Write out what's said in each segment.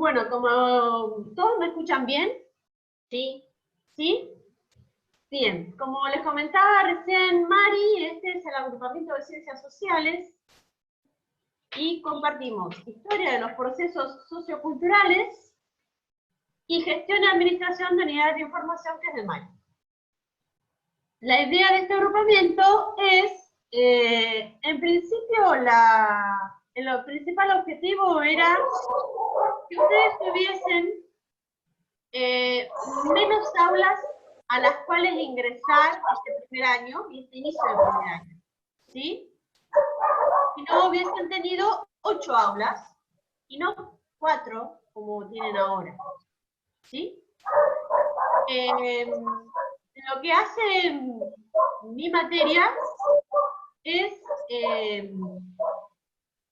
Bueno, como todos me escuchan bien, Sí. ¿sí? Bien, como les comentaba recién Mari, este es el agrupamiento de ciencias sociales y compartimos historia de los procesos socioculturales y gestión y administración de unidades de información, que es de Mari. La idea de este agrupamiento es, en principio, el principal objetivo era que ustedes tuviesen menos aulas a las cuales ingresar este primer año y este inicio del primer año, ¿sí? Si no hubiesen tenido 8 aulas y no 4 como tienen ahora, ¿sí? Lo que hace mi materia es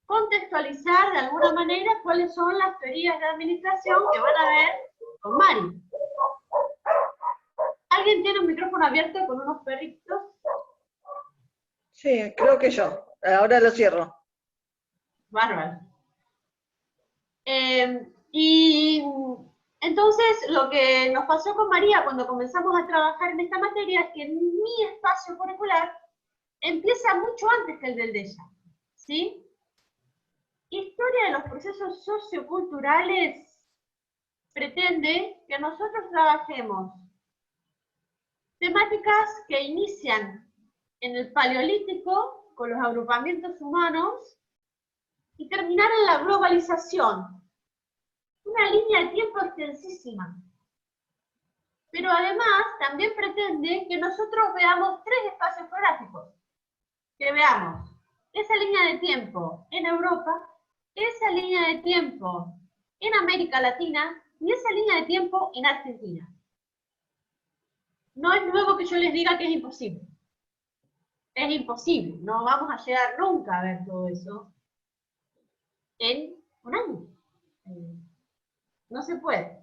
contextualizar de alguna manera cuáles son las teorías de administración que van a ver con Mari. ¿Alguien tiene un micrófono abierto con unos perritos? Sí, creo que yo. Ahora lo cierro. Bárbaro. Y entonces lo que nos pasó con María cuando comenzamos a trabajar en esta materia es que mi espacio curricular empieza mucho antes que el del de ella, ¿sí? Historia de los procesos socioculturales pretende que nosotros trabajemos temáticas que inician en el Paleolítico con los agrupamientos humanos y terminar en la globalización. Una línea de tiempo extensísima. Pero además también pretende que nosotros veamos 3 espacios geográficos. Que veamos esa línea de tiempo en Europa, esa línea de tiempo en América Latina y esa línea de tiempo en Argentina. No es nuevo que yo les diga que es imposible. Es imposible, no vamos a llegar nunca a ver todo eso en un año. No se puede.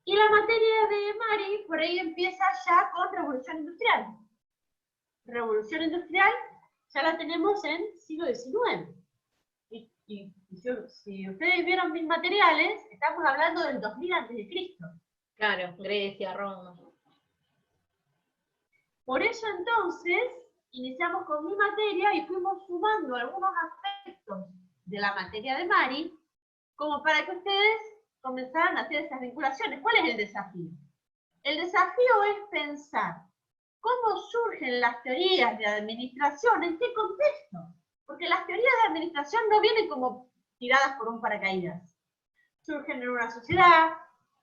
Y la materia de Mari, por ahí empieza ya con Revolución Industrial. Revolución Industrial ya la tenemos en siglo XIX. Y si ustedes vieron mis materiales, estamos hablando del 2000 a.C. Claro, Grecia, Roma. Por eso entonces, iniciamos con mi materia y fuimos sumando algunos aspectos de la materia de Mari, como para que ustedes comenzaran a hacer esas vinculaciones. ¿Cuál es el desafío? El desafío es pensar cómo surgen las teorías de administración, en qué contexto. Porque las teorías de administración no vienen como tiradas por un paracaídas. Surgen en una sociedad,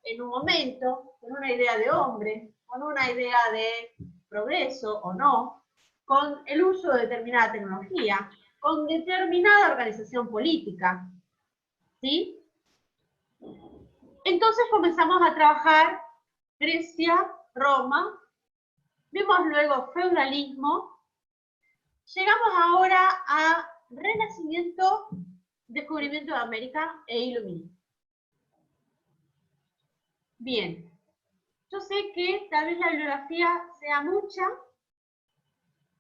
en un momento, con una idea de hombre, con una idea de progreso o no, con el uso de determinada tecnología, con determinada organización política, ¿sí? Entonces comenzamos a trabajar Grecia, Roma, vimos luego feudalismo, llegamos ahora a Renacimiento, descubrimiento de América e iluminismo. Bien, yo sé que tal vez la bibliografía sea mucha,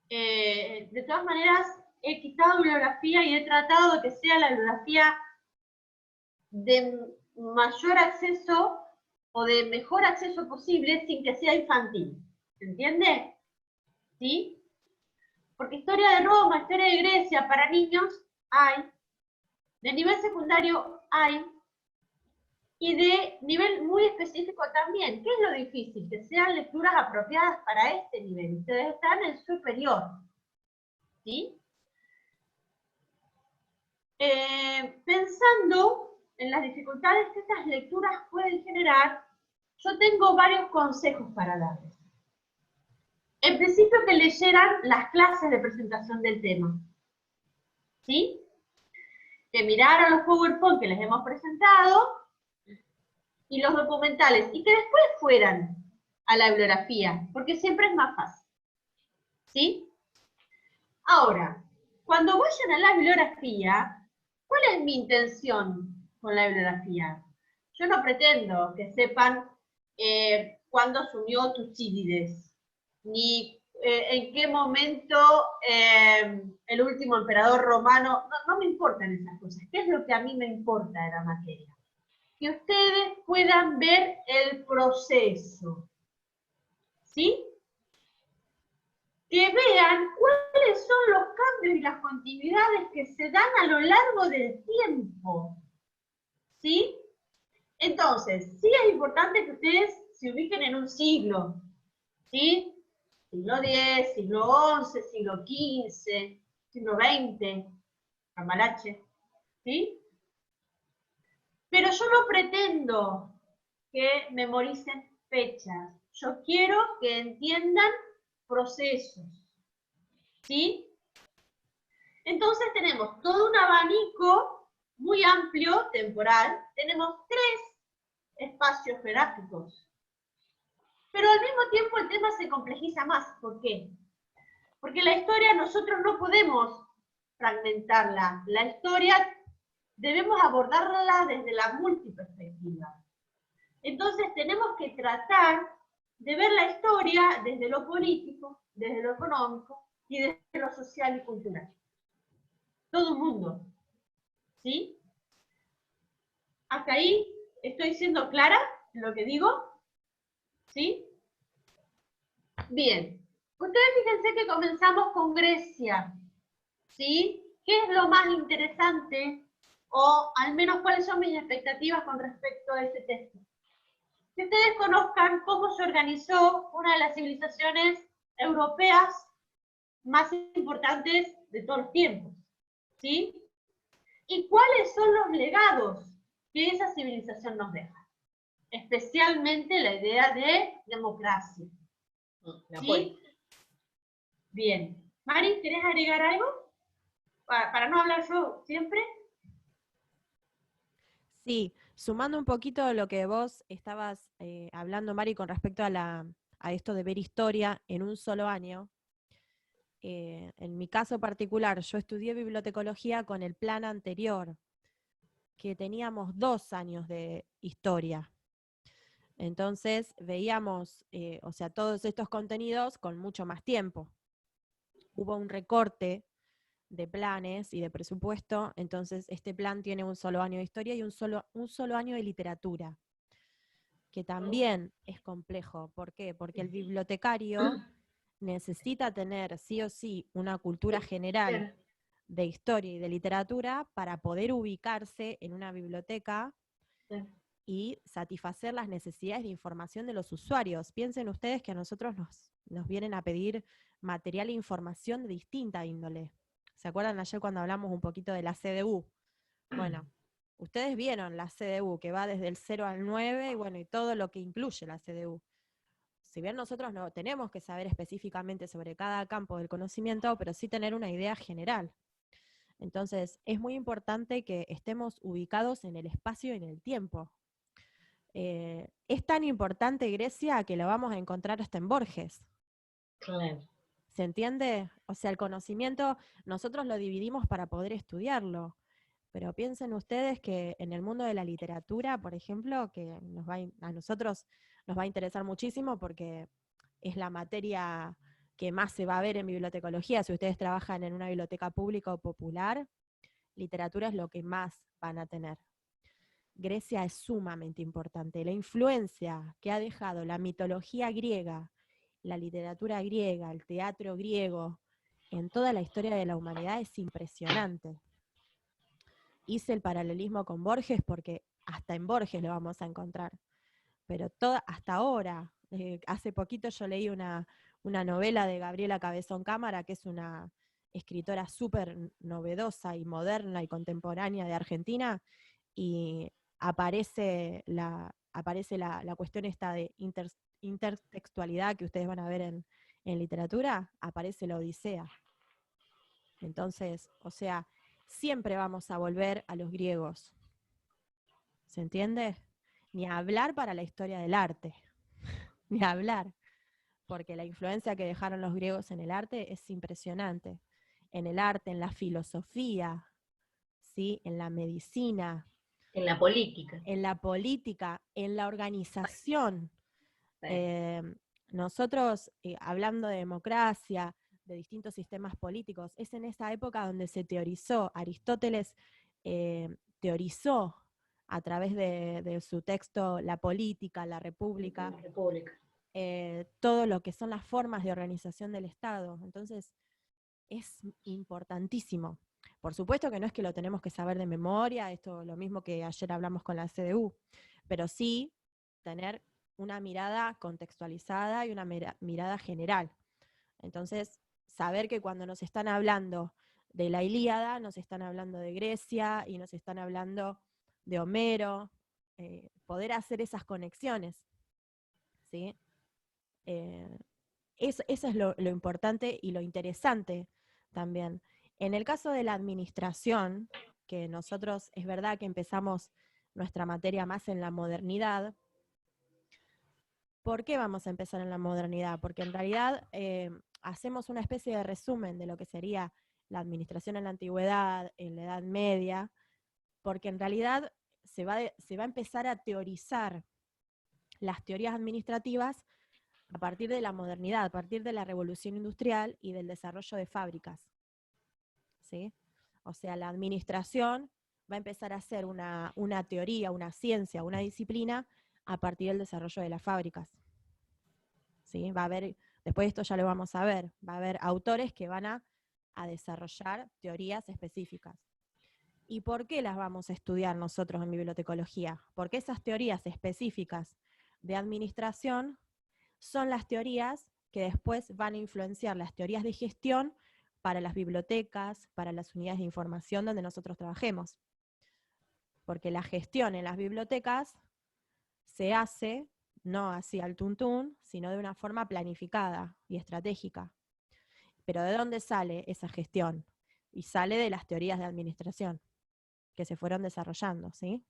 de todas maneras he quitado bibliografía y he tratado de que sea la bibliografía de mayor acceso o de mejor acceso posible sin que sea infantil. ¿Se entiende? ¿Sí? Porque historia de Roma, historia de Grecia para niños hay, de nivel secundario hay, y de nivel muy específico también. ¿Qué es lo difícil? Que sean lecturas apropiadas para este nivel. Ustedes están en superior. ¿Sí? Pensando en las dificultades que estas lecturas pueden generar, yo tengo varios consejos para darles. En principio, que leyeran las clases de presentación del tema. ¿Sí? Que miraran los PowerPoint que les hemos presentado y los documentales, y que después fueran a la bibliografía, porque siempre es más fácil. ¿Sí? Ahora, cuando vayan a la bibliografía, ¿cuál es mi intención con la bibliografía? Yo no pretendo que sepan cuándo asumió Tucídides, ni en qué momento el último emperador romano, no me importan esas cosas. ¿Qué es lo que a mí me importa de la materia? Que ustedes puedan ver el proceso, ¿sí? Que vean cuáles son los cambios y las continuidades que se dan a lo largo del tiempo, ¿sí? Entonces, sí es importante que ustedes se ubiquen en un siglo, ¿sí? Siglo X, siglo XI, siglo XV, siglo XX, Cambalache, ¿sí? Pero yo no pretendo que memoricen fechas. Yo quiero que entiendan procesos, ¿sí? Entonces tenemos todo un abanico muy amplio, temporal. Tenemos 3 espacios geográficos. Pero al mismo tiempo el tema se complejiza más. ¿Por qué? Porque la historia nosotros no podemos fragmentarla. La historia debemos abordarla desde la multiperspectiva. Entonces tenemos que tratar de ver la historia desde lo político, desde lo económico y desde lo social y cultural. Todo el mundo. ¿Sí? ¿Hasta ahí estoy siendo clara en lo que digo? ¿Sí? Bien. Ustedes fíjense que comenzamos con Grecia. ¿Sí? ¿Qué es lo más interesante? O al menos cuáles son mis expectativas con respecto a ese texto. Que ustedes conozcan cómo se organizó una de las civilizaciones europeas más importantes de todos los tiempos. ¿Sí? Y cuáles son los legados que esa civilización nos deja. Especialmente la idea de democracia. ¿Sí? Bien. Mari, ¿querés agregar algo? Para no hablar yo siempre. Sí, sumando un poquito lo que vos estabas hablando, Mari, con respecto a esto de ver historia en un solo año. En mi caso particular, yo estudié bibliotecología con el plan anterior, que teníamos 2 años de historia. Entonces veíamos, o sea, todos estos contenidos con mucho más tiempo. Hubo un recorte de planes y de presupuesto, entonces este plan tiene un solo año de historia y un solo año de literatura, que también es complejo. ¿Por qué? Porque el bibliotecario necesita tener sí o sí una cultura general de historia y de literatura para poder ubicarse en una biblioteca y satisfacer las necesidades de información de los usuarios. Piensen ustedes que a nosotros nos vienen a pedir material e información de distinta índole. ¿Se acuerdan ayer cuando hablamos un poquito de la CDU? Bueno, ustedes vieron la CDU, que va desde el 0 al 9, y bueno, y todo lo que incluye la CDU. Si bien nosotros no tenemos que saber específicamente sobre cada campo del conocimiento, pero sí tener una idea general. Entonces, es muy importante que estemos ubicados en el espacio y en el tiempo. Es tan importante Grecia que lo vamos a encontrar hasta en Borges. Claro. ¿Se entiende? O sea, el conocimiento nosotros lo dividimos para poder estudiarlo, pero piensen ustedes que en el mundo de la literatura, por ejemplo, que a nosotros nos va a interesar muchísimo porque es la materia que más se va a ver en bibliotecología. Si ustedes trabajan en una biblioteca pública o popular, literatura es lo que más van a tener. Grecia es sumamente importante. La influencia que ha dejado la mitología griega, la literatura griega, el teatro griego, en toda la historia de la humanidad es impresionante. Hice el paralelismo con Borges porque hasta en Borges lo vamos a encontrar. Pero hasta ahora, hace poquito yo leí una novela de Gabriela Cabezón Cámara, que es una escritora súper novedosa y moderna y contemporánea de Argentina, y aparece la cuestión esta de intertextualidad que ustedes van a ver en literatura, aparece la Odisea. Entonces, o sea, siempre vamos a volver a los griegos. ¿Se entiende? Ni hablar para la historia del arte. Ni hablar. Porque la influencia que dejaron los griegos en el arte es impresionante. En el arte, en la filosofía, ¿sí? En la medicina. En la política. En la política, en la organización. Sí. nosotros, hablando de democracia, de distintos sistemas políticos, es en esa época donde se teorizó. Aristóteles teorizó a través de su texto La Política, la República, República. todo lo que son las formas de organización del Estado. Entonces, es importantísimo. Por supuesto que no es que lo tenemos que saber de memoria, esto lo mismo que ayer hablamos con la CDU, pero sí tener una mirada contextualizada y una mirada general. Entonces, saber que cuando nos están hablando de la Ilíada, nos están hablando de Grecia y nos están hablando de Homero, poder hacer esas conexiones, ¿sí? Eso es lo importante y lo interesante también. En el caso de la administración, que nosotros es verdad que empezamos nuestra materia más en la modernidad. ¿Por qué vamos a empezar en la modernidad? Porque en realidad hacemos una especie de resumen de lo que sería la administración en la antigüedad, en la Edad Media, porque en realidad se va a empezar a teorizar las teorías administrativas a partir de la modernidad, a partir de la revolución industrial y del desarrollo de fábricas, ¿sí? O sea, la administración va a empezar a ser una teoría, una ciencia, una disciplina a partir del desarrollo de las fábricas, ¿sí? Va a haber, después de esto ya lo vamos a ver, va a haber autores que van a desarrollar teorías específicas. ¿Y por qué las vamos a estudiar nosotros en bibliotecología? Porque esas teorías específicas de administración son las teorías que después van a influenciar las teorías de gestión para las bibliotecas, para las unidades de información donde nosotros trabajemos. Porque la gestión en las bibliotecas se hace, no así al tuntún, sino de una forma planificada y estratégica. Pero ¿de dónde sale esa gestión? Y sale de las teorías de administración que se fueron desarrollando, ¿sí?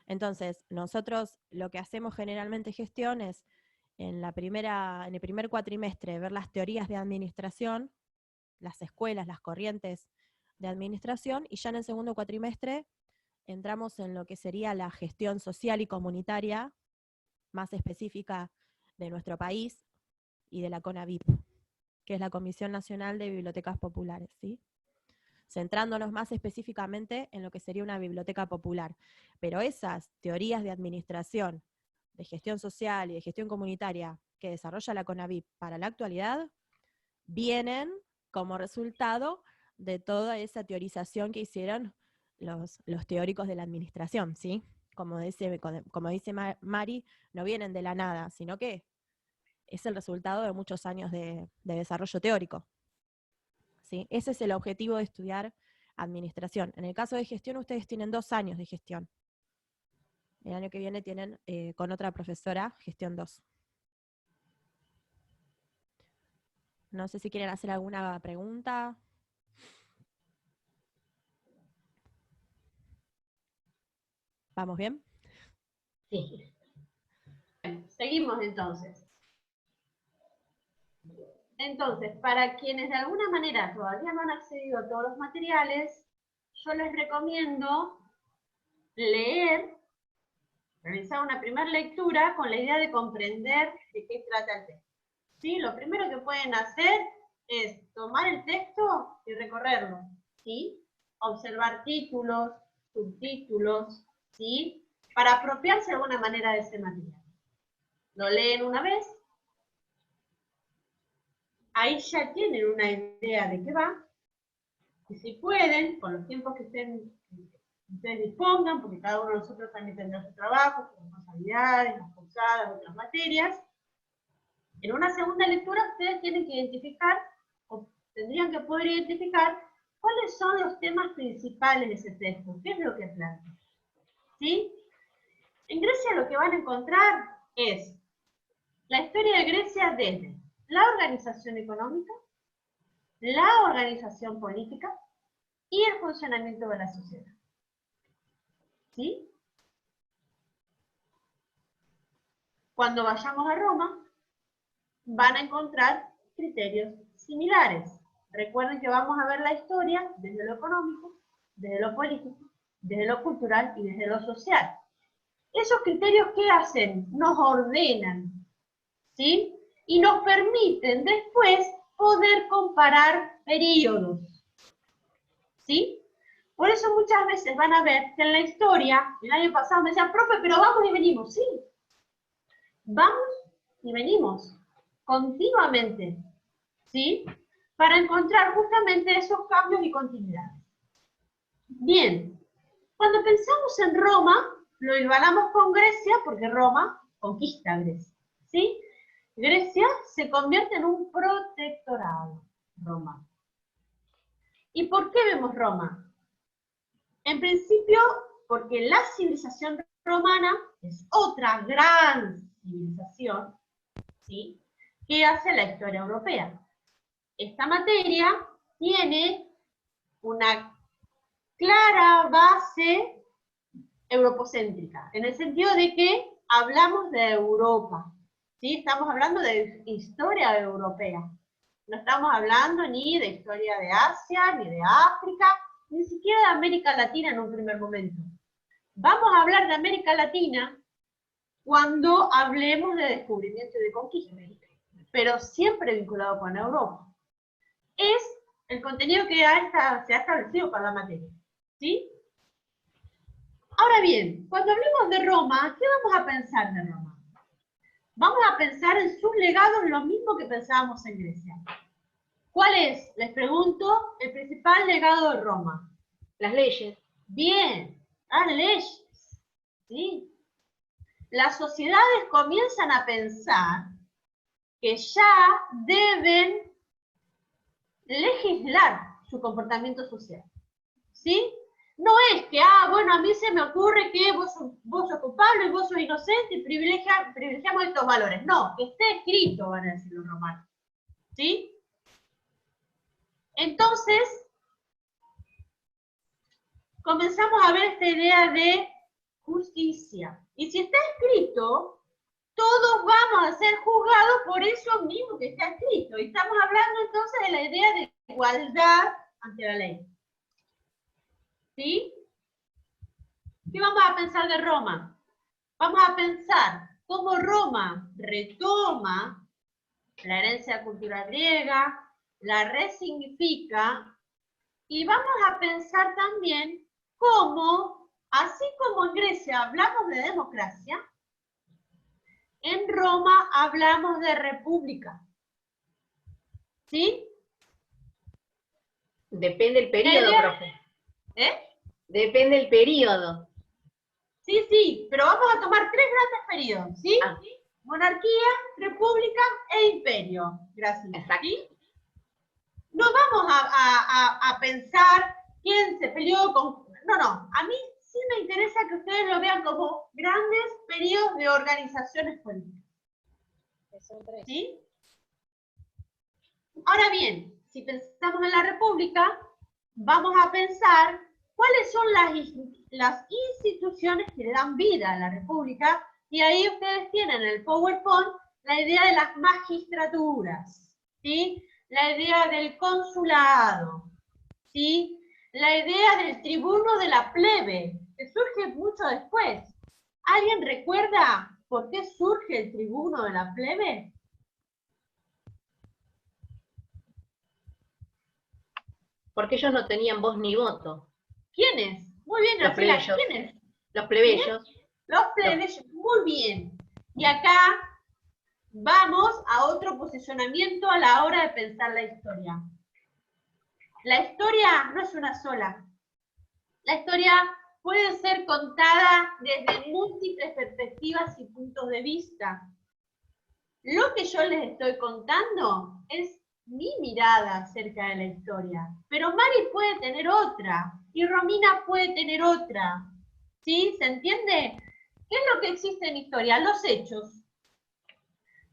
Entonces, nosotros lo que hacemos generalmente gestión es, en el primer cuatrimestre, ver las teorías de administración, las escuelas, las corrientes de administración, y ya en el segundo cuatrimestre entramos en lo que sería la gestión social y comunitaria, más específica de nuestro país, y de la CONABIP, que es la Comisión Nacional de Bibliotecas Populares, ¿sí? Centrándonos más específicamente en lo que sería una biblioteca popular. Pero esas teorías de administración, de gestión social y de gestión comunitaria que desarrolla la CONABIP para la actualidad, vienen como resultado de toda esa teorización que hicieron los teóricos de la administración, ¿sí? Como dice Mari, no vienen de la nada, sino que es el resultado de muchos años de desarrollo teórico, ¿sí? Ese es el objetivo de estudiar administración. En el caso de gestión, ustedes tienen 2 años de gestión. El año que viene tienen con otra profesora gestión 2. No sé si quieren hacer alguna pregunta. ¿Vamos bien? Sí. Seguimos entonces. Entonces, para quienes de alguna manera todavía no han accedido a todos los materiales, yo les recomiendo leer, realizar una primera lectura con la idea de comprender de qué trata el texto. ¿Sí? Lo primero que pueden hacer es tomar el texto y recorrerlo, ¿sí? Observar títulos, subtítulos, ¿sí? Para apropiarse de alguna manera de ese material. Lo leen una vez, ahí ya tienen una idea de qué va, y si pueden, con los tiempos que ustedes dispongan, porque cada uno de nosotros también tendrá su trabajo, sus responsabilidades, las cursadas, otras materias, en una segunda lectura ustedes tienen que identificar, o tendrían que poder identificar, cuáles son los temas principales de ese texto, qué es lo que plantea. ¿Sí? En Grecia lo que van a encontrar es la historia de Grecia desde la organización económica, la organización política y el funcionamiento de la sociedad. ¿Sí? Cuando vayamos a Roma, van a encontrar criterios similares. Recuerden que vamos a ver la historia desde lo económico, desde lo político, desde lo cultural y desde lo social. Esos criterios, ¿qué hacen? Nos ordenan, ¿sí? Y nos permiten después poder comparar periodos, ¿sí? Por eso muchas veces van a ver que en la historia, el año pasado me decían, profe, pero vamos y venimos, sí. Vamos y venimos, continuamente, ¿sí? Para encontrar justamente esos cambios y continuidades. Bien, cuando pensamos en Roma, lo igualamos con Grecia, porque Roma conquista a Grecia, ¿sí? Grecia se convierte en un protectorado, Roma. ¿Y por qué vemos Roma? En principio, porque la civilización romana es otra gran civilización, ¿sí?, que hace la historia europea. Esta materia tiene una clara base europocéntrica, en el sentido de que hablamos de Europa, ¿sí? Estamos hablando de historia europea. No estamos hablando ni de historia de Asia, ni de África, ni siquiera de América Latina en un primer momento. Vamos a hablar de América Latina cuando hablemos de descubrimiento y de conquista, pero siempre vinculado con Europa. Es el contenido que se ha establecido para la materia, ¿sí? Ahora bien, cuando hablemos de Roma, ¿qué vamos a pensar de Roma? Vamos a pensar en sus legados lo mismo que pensábamos en Grecia. ¿Cuál es, les pregunto, el principal legado de Roma? Las leyes. Bien, las leyes, ¿sí? Las sociedades comienzan a pensar que ya deben legislar su comportamiento social, ¿sí? No es que, bueno, a mí se me ocurre que vos sos culpable y vos sos inocente y privilegiamos estos valores. No, que esté escrito, van a decir los romanos, ¿sí? Entonces, comenzamos a ver esta idea de justicia. Y si está escrito, todos vamos a ser juzgados por eso mismo que está escrito. Y estamos hablando entonces de la idea de igualdad ante la ley. ¿Sí? ¿Qué vamos a pensar de Roma? Vamos a pensar cómo Roma retoma la herencia cultural griega, la resignifica, y vamos a pensar también cómo, así como en Grecia hablamos de democracia, en Roma hablamos de república. ¿Sí? Depende del periodo, profe. ¿Eh? Depende del periodo. Sí, sí, pero vamos a tomar tres grandes periodos, ¿sí? Monarquía, república e imperio. Gracias. Exacto. ¿Sí? No vamos a pensar quién se peleó con... No, no, a mí sí me interesa que ustedes lo vean como grandes periodos de organizaciones políticas. ¿Sí? Ahora bien, si pensamos en la república, vamos a pensar cuáles son las instituciones que le dan vida a la república, y ahí ustedes tienen en el PowerPoint la idea de las magistraturas, ¿sí? La idea del consulado, ¿sí? La idea del tribuno de la plebe, que surge mucho después. ¿Alguien recuerda por qué surge el tribuno de la plebe? Porque ellos no tenían voz ni voto. ¿Quiénes? Muy bien, Los Graciela, plebeyos. ¿quiénes? Los plebeyos. Los plebeyos, muy bien. Y acá vamos a otro posicionamiento a la hora de pensar la historia. La historia no es una sola. La historia puede ser contada desde múltiples perspectivas y puntos de vista. Lo que yo les estoy contando es mi mirada acerca de la historia, pero Mari puede tener otra, y Romina puede tener otra. ¿Sí? ¿Se entiende? ¿Qué es lo que existe en historia? Los hechos.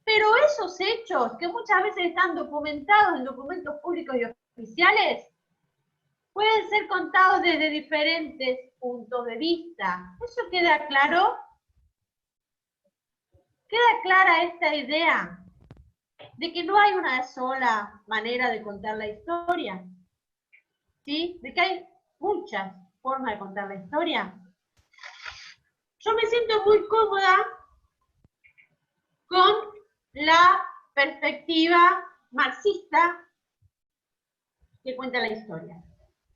Pero esos hechos, que muchas veces están documentados en documentos públicos y oficiales, pueden ser contados desde diferentes puntos de vista. ¿Eso queda claro? ¿Queda clara esta idea de que no hay una sola manera de contar la historia? ¿Sí? De que hay muchas formas de contar la historia. Yo me siento muy cómoda con la perspectiva marxista que cuenta la historia,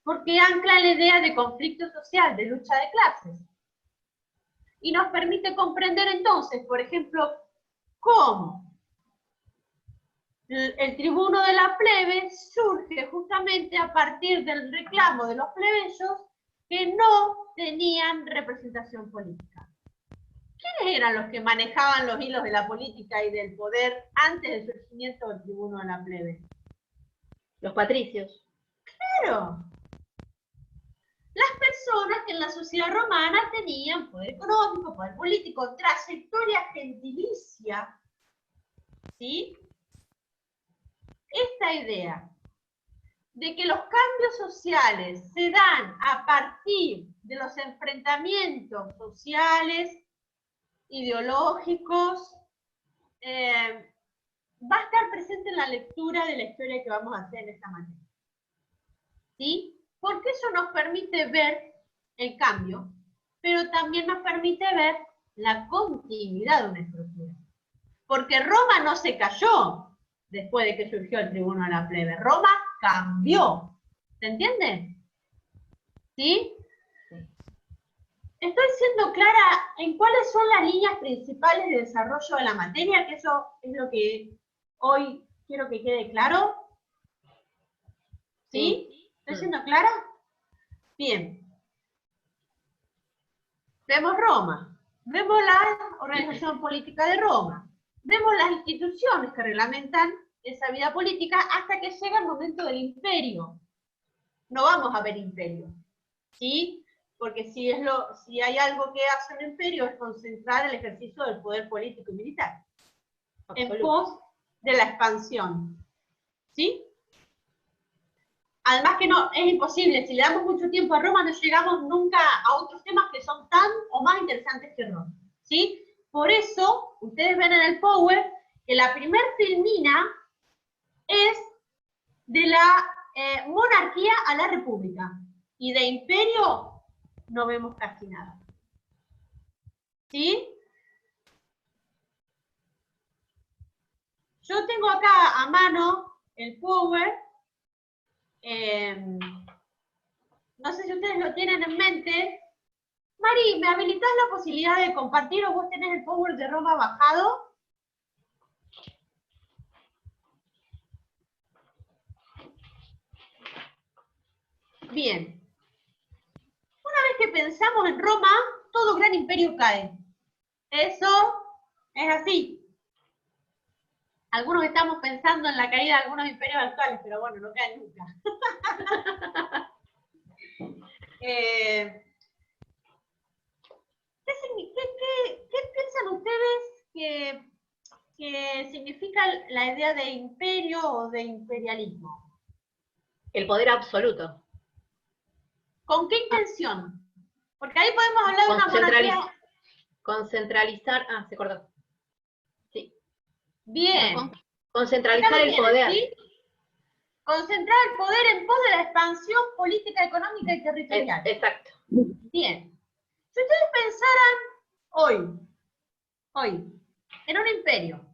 porque ancla la idea de conflicto social, de lucha de clases, y nos permite comprender entonces, por ejemplo, cómo el tribuno de la plebe surge justamente a partir del reclamo de los plebeyos que no tenían representación política. ¿Quiénes eran los que manejaban los hilos de la política y del poder antes del surgimiento del tribuno de la plebe? Los patricios. Claro. Las personas que en la sociedad romana tenían poder económico, poder político, trayectoria gentilicia, ¿sí? Esta idea de que los cambios sociales se dan a partir de los enfrentamientos sociales, ideológicos, va a estar presente en la lectura de la historia que vamos a hacer en esta materia. ¿Sí? Porque eso nos permite ver el cambio, pero también nos permite ver la continuidad de una estructura. Porque Roma no se cayó después de que surgió el tribuno de la plebe. Roma cambió. ¿Se entiende? ¿Sí? Estoy siendo clara en cuáles son las líneas principales de desarrollo de la materia, que eso es lo que hoy quiero que quede claro. ¿Sí? ¿Estoy siendo clara? Bien. Vemos Roma. Vemos la organización política de Roma. Vemos las instituciones que reglamentan esa vida política hasta que llega el momento del imperio. No vamos a ver imperio, ¿sí? Porque si hay algo que hace un imperio es concentrar el ejercicio del poder político y militar. Absoluto. En pos de la expansión, ¿sí? Además que no, es imposible, si le damos mucho tiempo a Roma no llegamos nunca a otros temas que son tan o más interesantes que Roma, ¿sí? Por eso, ustedes ven en el Power que la primer filmina es de la monarquía a la república, y de imperio no vemos casi nada, ¿sí? Yo tengo acá a mano el Power. No sé si ustedes lo tienen en mente. Mari, ¿me habilitas la posibilidad de compartir o vos tenés el Power de Roma bajado? Bien. Una vez que pensamos en Roma, todo gran imperio cae. Eso es así. Algunos estamos pensando en la caída de algunos imperios actuales, pero bueno, no caen nunca. ¿Qué piensan ustedes que significa la idea de imperio o de imperialismo? El poder absoluto. ¿Con qué intención? Porque ahí podemos hablar de una monarquía. Concentralizar, se cortó. Sí. Bien. Concentralizar el poder. ¿Sí? Concentrar el poder en pos de la expansión política, económica y territorial. Exacto. Bien. Si ustedes pensaran hoy, en un imperio,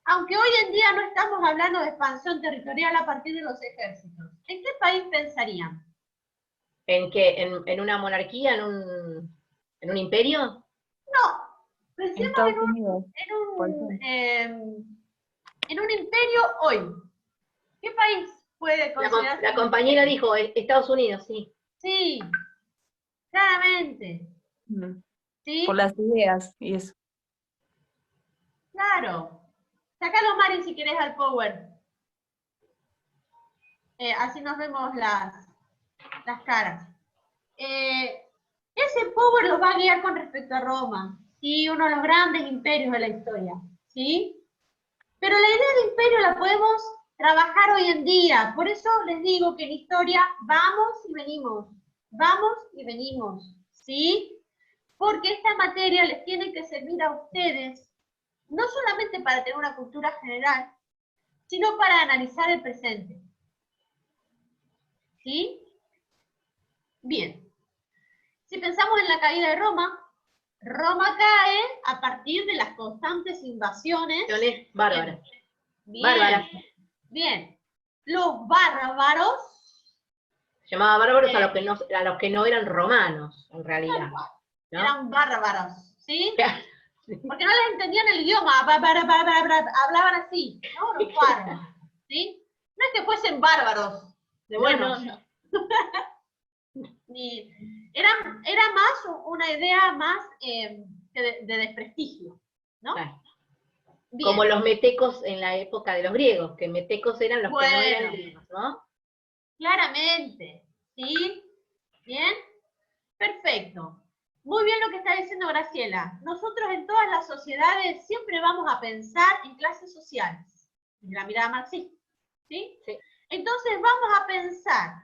aunque hoy en día no estamos hablando de expansión territorial a partir de los ejércitos, ¿en qué país pensarían? ¿En qué? ¿En una monarquía? ¿En un imperio? No. Pensemos en un imperio hoy. ¿Qué país puede considerarse? La compañera dijo Estados Unidos, sí. Sí, claramente. ¿Sí? Por las ideas y eso. Claro. Sácalo, Mari, si querés al Power. Así nos vemos las caras. Ese Power los va a guiar con respecto a Roma, ¿sí? Uno de los grandes imperios de la historia, ¿sí? Pero la idea de imperio la podemos trabajar hoy en día. Por eso les digo que en historia vamos y venimos, ¿sí? Porque esta materia les tiene que servir a ustedes, no solamente para tener una cultura general, sino para analizar el presente. ¿Sí? Bien. Si pensamos en la caída de Roma, Roma cae a partir de las constantes invasiones. Bárbaras. Bien, Bárbaras. bien. Los bárbaros, Se llamaba bárbaros a los que no eran romanos, en realidad. ¿No? eran bárbaros, ¿sí? Sí. Porque no les entendían el idioma, hablaban así, ¿no? Los bárbaros, ¿sí? No es que fuesen bárbaros, de buenos. No. Era más una idea más de desprestigio, ¿no? Claro. Bien. Como los metecos en la época de los griegos, que metecos eran los que no eran Bueno. griegos, ¿no? Claramente, ¿sí? ¿Bien? Perfecto. Muy bien lo que está diciendo Graciela. Nosotros en todas las sociedades siempre vamos a pensar en clases sociales, desde la mirada marxista, ¿sí? Sí. Entonces vamos a pensar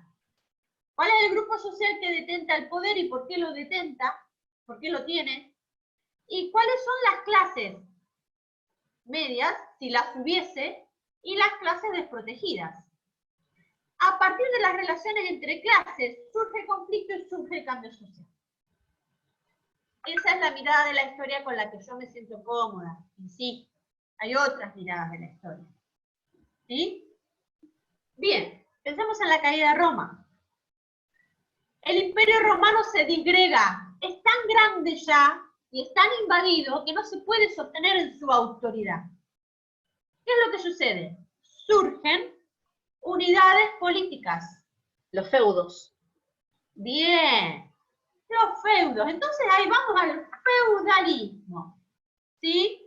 cuál es el grupo social que detenta el poder y por qué lo detenta, por qué lo tiene, y cuáles son las clases medias, si las hubiese, y las clases desprotegidas. A partir de las relaciones entre clases, surge el conflicto y surge el cambio social. Esa es la mirada de la historia con la que yo me siento cómoda. Y sí, hay otras miradas de la historia. ¿Sí? Bien, pensemos en la caída de Roma. El Imperio Romano se disgrega. Es tan grande ya y es tan invadido que no se puede sostener en su autoridad. ¿Qué es lo que sucede? Surgen unidades políticas. Los feudos. Bien, los feudos. Entonces ahí vamos al feudalismo. ¿Sí?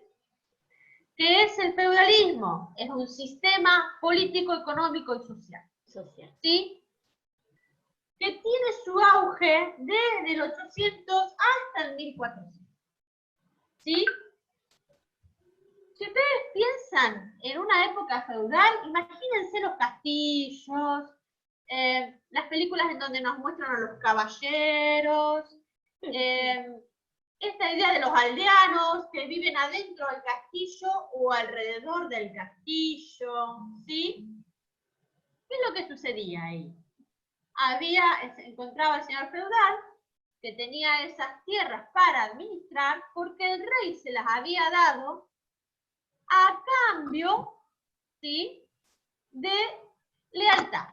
¿Qué es el feudalismo? Es un sistema político, económico y social. ¿Sí? Que tiene su auge desde el 800 hasta el 1400. ¿Sí? Si ustedes piensan en una época feudal, imagínense los castillos, las películas en donde nos muestran a los caballeros, esta idea de los aldeanos que viven adentro del castillo o alrededor del castillo, ¿sí? ¿Qué es lo que sucedía ahí? Se encontraba el señor feudal que tenía esas tierras para administrar porque el rey se las había dado a cambio, ¿sí?, de lealtad.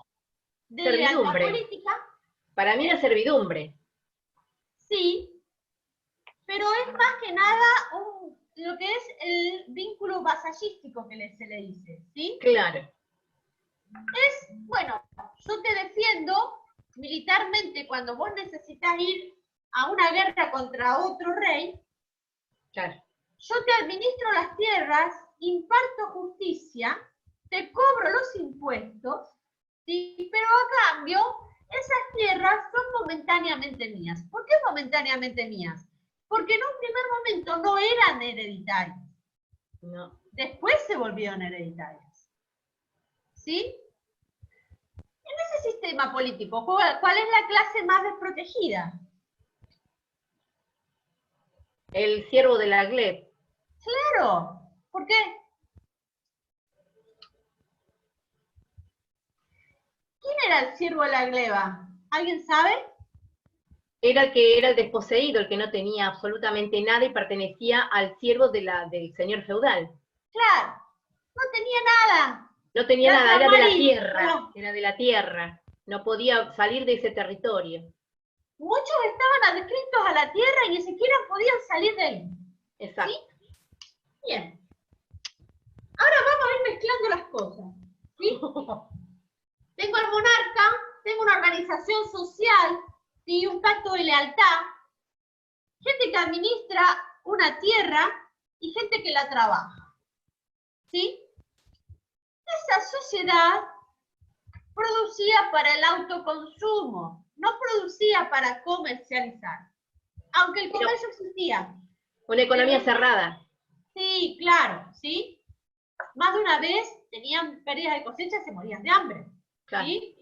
De lealtad política. Para mí era servidumbre. Sí, pero es más que nada lo que es el vínculo vasallístico que se le dice, ¿sí? Claro. Es, bueno, yo te defiendo militarmente cuando vos necesitas ir a una guerra contra otro rey. Claro. Yo te administro las tierras, imparto justicia, te cobro los impuestos, ¿sí? Pero a cambio, esas tierras son momentáneamente mías. ¿Por qué momentáneamente mías? Porque en un primer momento no eran hereditarias. No. Después se volvieron hereditarias. ¿Sí? En ese sistema político, ¿cuál es la clase más desprotegida? El siervo de la gleb. Claro. ¿Por qué? ¿Quién era el siervo de la gleba? ¿Alguien sabe? Era el que era el desposeído, el que no tenía absolutamente nada y pertenecía al siervo del señor feudal. Claro, no tenía nada. No tenía nada, era de la tierra, no. era de la tierra. No podía salir de ese territorio. Muchos estaban adscritos a la tierra y ni siquiera podían salir de ahí. Exacto. ¿Sí? Bien. Ahora vamos a ir mezclando las cosas. ¿Sí? Tengo al monarca, tengo una organización social, ¿sí?, un pacto de lealtad, gente que administra una tierra y gente que la trabaja. ¿Sí? Esa sociedad producía para el autoconsumo, no producía para comercializar. Aunque el comercio existía. Una economía cerrada. Sí, claro, ¿sí? Más de una vez tenían pérdidas de cosecha y se morían de hambre. Claro. ¿Sí?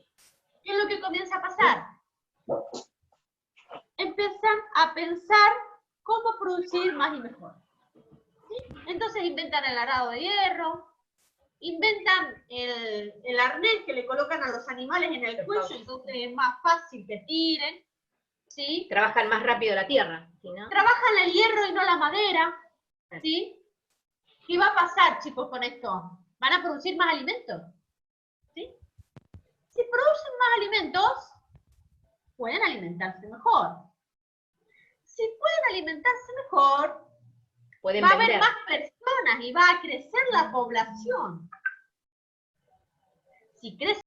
¿Qué es lo que comienza a pasar? Empiezan a pensar cómo producir más y mejor. ¿Sí? Entonces inventan el arado de hierro, inventan el arnés que le colocan a los animales en el cuello, entonces es más fácil que tiren. ¿sí? Trabajan más rápido la tierra, ¿sí, no? Trabajan el hierro y no la madera, ¿sí? ¿Qué va a pasar, chicos, con esto? ¿Van a producir más alimentos? ¿Sí? Si producen más alimentos, pueden alimentarse mejor. Si pueden alimentarse mejor, Pueden va a vender. haber más personas y va a crecer la población. Si crece